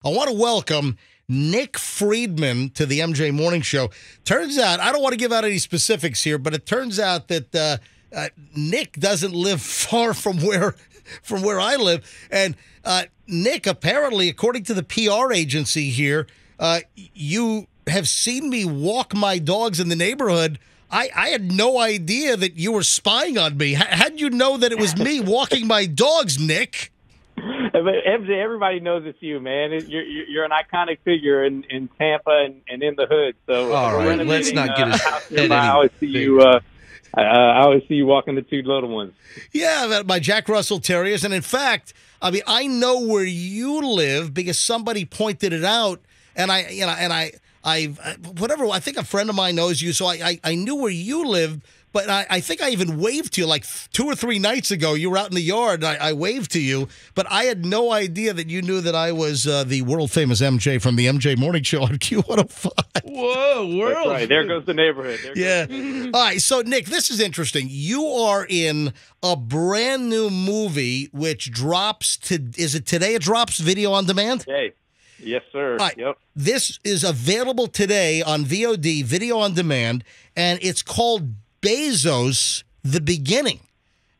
I want to welcome Nick Friedman to the MJ Morning Show. Turns out, I don't want to give out any specifics here, but it turns out that Nick doesn't live far from where I live. And Nick, apparently, according to the PR agency here, you have seen me walk my dogs in the neighborhood. I had no idea that you were spying on me. How'd you know that it was me walking my dogs, Nick? MJ, everybody knows it's you, man. You're an iconic figure in Tampa and in the hood. So all right, let's not get his head I always see you. I always see you walking the two little ones. Yeah, my Jack Russell Terriers, and in fact, I mean, I know where you live because somebody pointed it out, and I think a friend of mine knows you, so I knew where you lived. But I think I even waved to you like 2 or 3 nights ago. You were out in the yard, and I waved to you. But I had no idea that you knew that I was the world-famous MJ from the MJ Morning Show on Q105. Whoa, world. That's right. There goes the neighborhood. All right, so, Nick, this is interesting. You are in a brand-new movie which drops is it today it drops, video on demand? Hey. Yes, sir. Right. Yep. This is available today on VOD, video on demand, and it's called Bezos, The Beginning.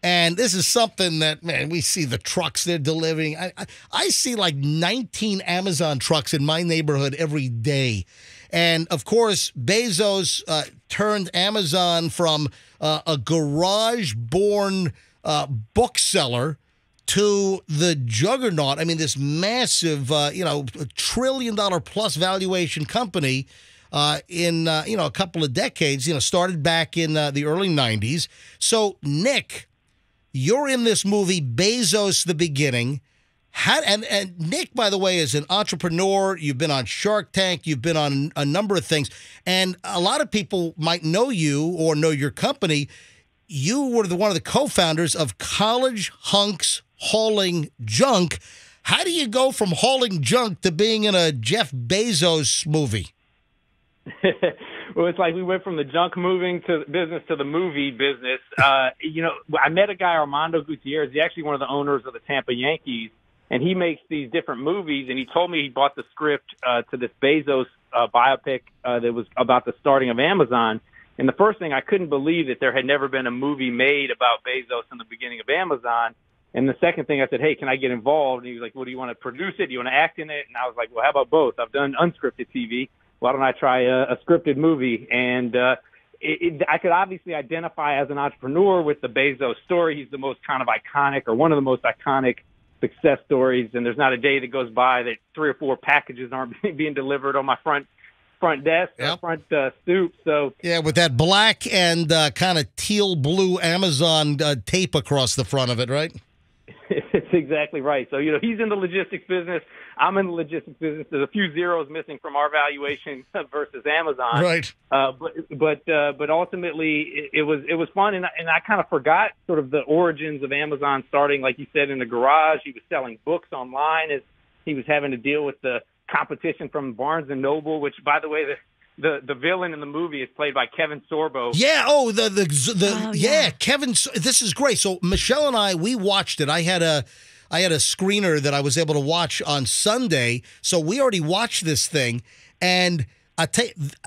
And this is something that, man, we see the trucks they're delivering. I see like 19 Amazon trucks in my neighborhood every day. And, of course, Bezos turned Amazon from a garage-born bookseller to the juggernaut. I mean, this massive, $1 trillion plus valuation company in a couple of decades, started back in the early 90s. So, Nick, you're in this movie, Bezos, The Beginning. And Nick, by the way, is an entrepreneur. You've been on Shark Tank. You've been on a number of things. And a lot of people might know you or know your company. You were one of the co-founders of College Hunks Hauling Junk. How do you go from hauling junk to being in a Jeff Bezos movie? Well, it's like we went from the junk moving to business to the movie business. I met a guy, Armando Gutierrez. He's actually one of the owners of the Tampa Yankees, and he makes these different movies. And he told me he bought the script to this Bezos biopic that was about the starting of Amazon. And the first thing, I couldn't believe that there had never been a movie made about Bezos in the beginning of Amazon. And the second thing, I said, hey, can I get involved? And he was like, well, do you want to produce it? Do you want to act in it? And I was like, well, how about both? I've done unscripted TV. Why don't I try a scripted movie? And I could obviously identify as an entrepreneur with the Bezos story. He's the most kind of iconic, or one of the most iconic success stories. And there's not a day that goes by that 3 or 4 packages aren't being delivered on my front desk, yep. Front stoop. So yeah, with that black and kind of teal blue Amazon tape across the front of it, right? It's exactly right. So, he's in the logistics business. I'm in the logistics business. There's a few zeros missing from our valuation versus Amazon. Right. But ultimately it was fun. And I kind of forgot sort of the origins of Amazon starting, like you said, in the garage. He was selling books online as he was having to deal with the competition from Barnes and Noble, which, by the way, the villain in the movie is played by Kevin Sorbo. Yeah. Kevin. This is great. So Michelle and I, we watched it. I had a screener that I was able to watch on Sunday. So we already watched this thing. And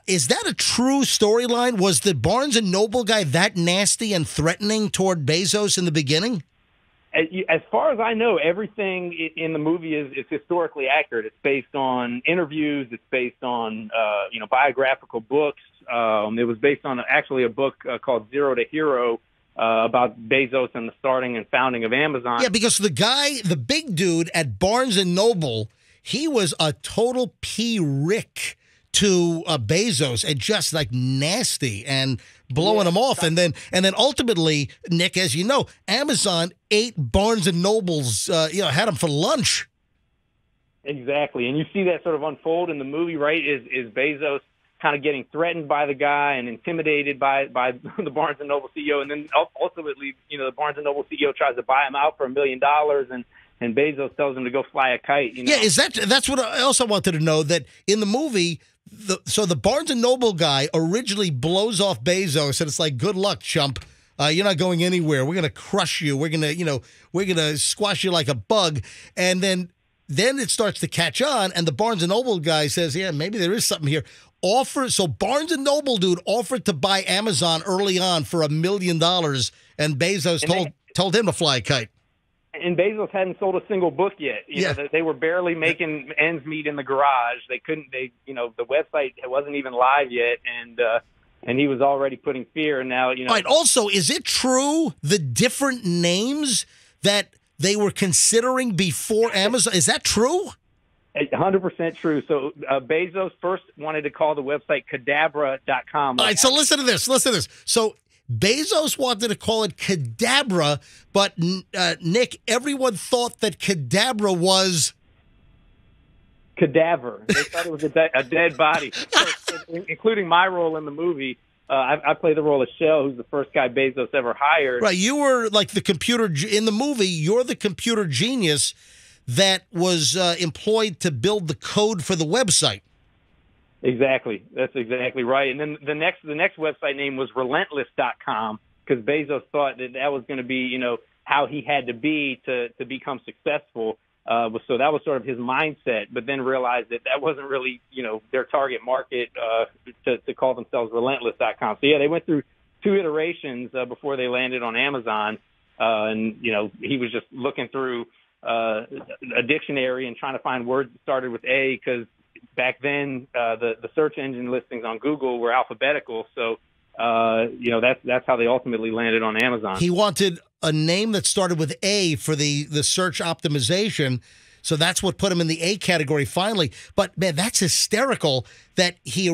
is that a true storyline? Was the Barnes and Noble guy that nasty and threatening toward Bezos in the beginning? As far as I know, everything in the movie is historically accurate. It's based on interviews. It's based on, biographical books. It was based on actually a book called Zero to Hero about Bezos and the starting and founding of Amazon. Yeah, because the big dude at Barnes and Noble, he was a total Rick to Bezos and just like nasty and blowing him off. And then ultimately, Nick, as you know, Amazon ate Barnes and Noble's, had them for lunch. Exactly. And you see that sort of unfold in the movie, right? Is Bezos kind of getting threatened by the guy and intimidated by the Barnes and Noble CEO. And then ultimately, the Barnes and Noble CEO tries to buy him out for $1 million and Bezos tells him to go fly a kite. Yeah, that's what I also wanted to know, that in the movie, the Barnes and Noble guy originally blows off Bezos and it's like, good luck, chump. You're not going anywhere. We're going to crush you. We're going to squash you like a bug. And then then it starts to catch on, and the Barnes & Noble guy says, yeah, maybe there is something here. So Barnes & Noble, dude, offered to buy Amazon early on for $1 million, and Bezos told him to fly a kite. And Bezos hadn't sold a single book yet. You know, they were barely making ends meet in the garage. The website wasn't even live yet, and he was already putting fear. And now, All right. Also, is it true the different names that they were considering before Amazon? Is that true? 100% true. So Bezos first wanted to call the website cadabra.com. All right. So listen to this. So Bezos wanted to call it Cadabra, but Nick, everyone thought that Cadabra was cadaver. They thought it was a dead body, including my role in the movie. I play the role of Shell, who's the first guy Bezos ever hired. Right. You were like the computer in the movie. You're the computer genius that was employed to build the code for the website. Exactly. That's exactly right. And then the next website name was relentless.com, because Bezos thought that was going to be, how he had to be to become successful. So that was sort of his mindset, but then realized that wasn't really, their target market to call themselves relentless.com. So, yeah, they went through 2 iterations before they landed on Amazon. And, he was just looking through a dictionary and trying to find words that started with A, because back then the search engine listings on Google were alphabetical. So, that's how they ultimately landed on Amazon. He wanted a name that started with A for the search optimization. So that's what put him in the A category finally. But, man, that's hysterical that he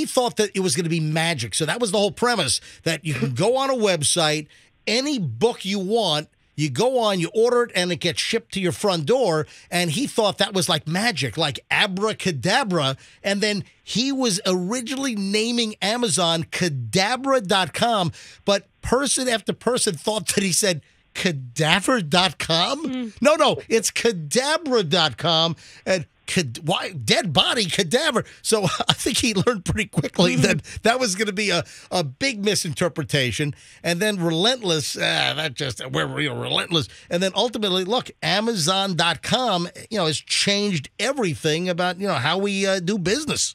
thought that it was going to be magic. So that was the whole premise, that you can go on a website, any book you want, you go on, you order it, and it gets shipped to your front door. And he thought that was like magic, like abracadabra. And then he was originally naming Amazon cadabra.com, but person after person thought that he said cadaver.com. No, it's cadabra.com. And why dead body cadaver? So I think he learned pretty quickly that was going to be a big misinterpretation. And then relentless, we're relentless. And then ultimately, look, Amazon.com, has changed everything about how we do business.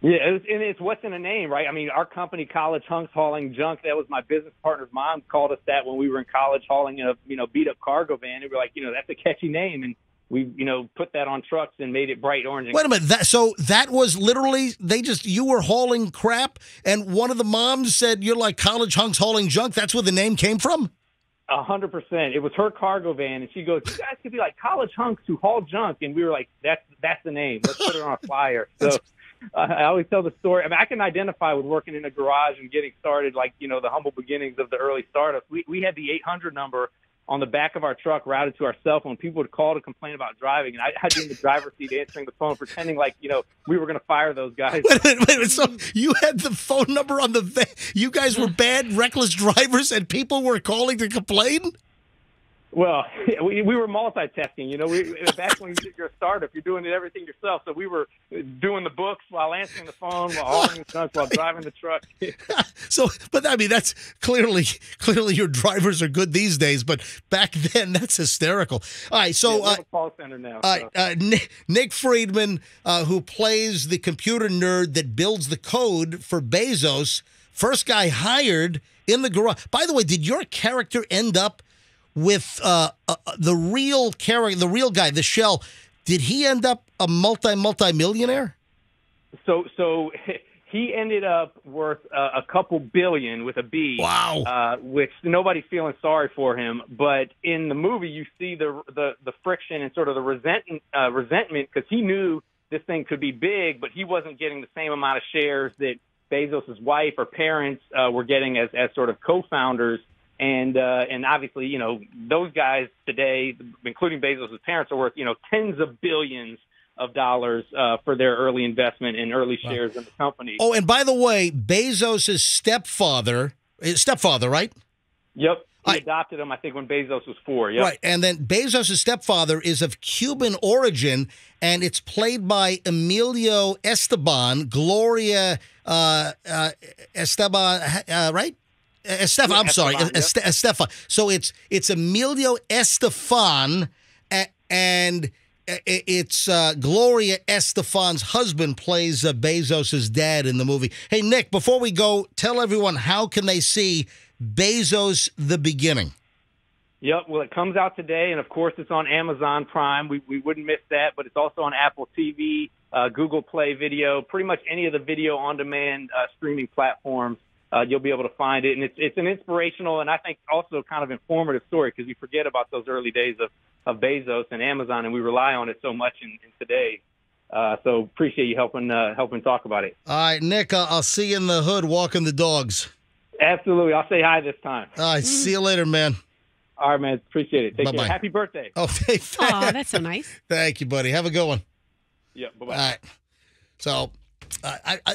Yeah, and it's what's in a name, right? I mean, our company, College Hunks Hauling Junk, that was my business partner's mom called us that when we were in college hauling a beat up cargo van. And we were like, that's a catchy name, and we, put that on trucks and made it bright orange. Wait a minute. That was literally, you were hauling crap, and one of the moms said, you're like College Hunks Hauling Junk. That's where the name came from? 100%. It was her cargo van, and she goes, you guys could be like College Hunks who haul junk. And we were like, that's the name. Let's put it on a flyer. So I always tell the story. I mean, I can identify with working in a garage and getting started, like, the humble beginnings of the early startups. We had the 800 number on the back of our truck routed to our cell phone. People would call to complain about driving, and I had to be in the driver's seat answering the phone, pretending like, we were going to fire those guys. Wait a minute. So you had the phone number on the van. You guys were bad, reckless drivers, and people were calling to complain? Well, we were multitasking. Back when you're a startup, you're doing everything yourself. So we were doing the books while answering the phone, while hauling the junk, while driving the truck. But I mean, that's clearly your drivers are good these days. But back then, that's hysterical. All right, so we have a call center now. Nick Friedman, who plays the computer nerd that builds the code for Bezos, first guy hired in the garage. By the way, did your character end up with the real character, the real guy, the Shell? Did he end up a multi-millionaire? So he ended up worth a couple billion with a B. Wow. Which nobody's feeling sorry for him. But in the movie, you see the friction and sort of the resentment, because he knew this thing could be big, but he wasn't getting the same amount of shares that Bezos' wife or parents were getting as sort of co-founders. And obviously, those guys today, including Bezos' parents, are worth, tens of billions of dollars for their early investment and early shares in the company. Oh, and by the way, Bezos' stepfather, right? Yep. He adopted him, I think, when Bezos was 4. Yep. Right. And then Bezos' stepfather is of Cuban origin, and it's played by Emilio Esteban, Gloria Esteban, right? Estefan. So it's Emilio Estefan, and it's Gloria Estefan's husband plays Bezos' dad in the movie. Hey, Nick, before we go, tell everyone how can they see Bezos the Beginning? Yep. Well, it comes out today, and of course, it's on Amazon Prime. We wouldn't miss that, but it's also on Apple TV, Google Play Video, pretty much any of the video on demand streaming platforms. You'll be able to find it, and it's an inspirational and I think also kind of informative story because we forget about those early days of Bezos and Amazon, and we rely on it so much in today. So appreciate you helping talk about it. All right, Nick, I'll see you in the hood walking the dogs. Absolutely. I'll say hi this time. All right, see you later, man. All right, man. Appreciate it. Take Bye-bye. care. Happy birthday. Okay. Oh, that's so nice. Thank you, buddy. Have a good one. Yeah, bye-bye. All right. So,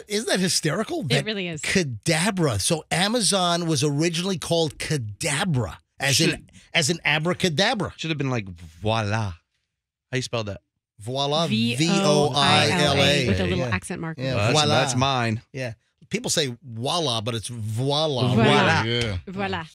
isn't that hysterical? It really is. Cadabra. So Amazon was originally called Cadabra, as in abracadabra. Should have been like voila. How you spell that? Voila. Voila. With a little Yeah. accent mark. Yeah, Well, voila. that's mine. Yeah. People say voila, but it's voila. Voila. Yeah. Voila.